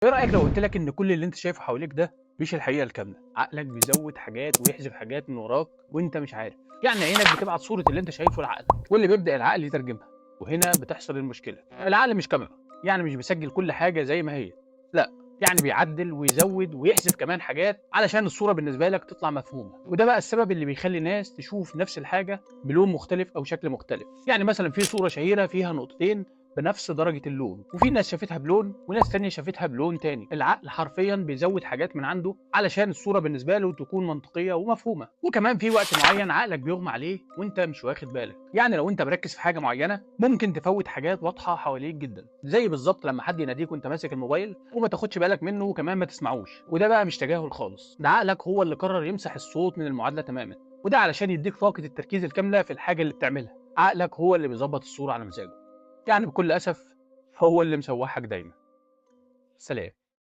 ايه رأيك لو قلت لك ان كل اللي انت شايفه حواليك ده مش الحقيقة الكاملة؟ عقلك بيزود حاجات ويحذف حاجات من وراك وانت مش عارف. يعني عينك بتبعت صورة اللي انت شايفه لعقلك، واللي بيبدأ العقل يترجمها. وهنا بتحصل المشكلة. العقل مش كاميرا، يعني مش بيسجل كل حاجة زي ما هي. لا، يعني بيعدل ويزود ويحذف كمان حاجات علشان الصورة بالنسبة لك تطلع مفهومة. وده بقى السبب اللي بيخلي ناس تشوف نفس الحاجة بلون مختلف او شكل مختلف. يعني مثلا في صورة شهيرة فيها نقطتين بنفس درجة اللون، وفي ناس شافتها بلون وناس تانية شافتها بلون تاني. العقل حرفيا بيزود حاجات من عنده علشان الصورة بالنسبة له تكون منطقية ومفهومة. وكمان في وقت معين عقلك بيغمى عليه وانت مش واخد بالك. يعني لو انت مركز في حاجة معينة ممكن تفوت حاجات واضحة حواليك جدا، زي بالظبط لما حد يناديك وانت ماسك الموبايل وما تاخدش بالك منه وكمان ما تسمعوش. وده بقى مش تجاهل خالص، ده عقلك هو اللي قرر يمسح الصوت من المعادلة تماما. وده علشان يديك طاقة التركيز الكاملة في الحاجة اللي بتعملها. عقلك هو اللي بيظبط الصورة على مزاجه. يعني بكل أسف هو اللي مسوحك دايما. سلام.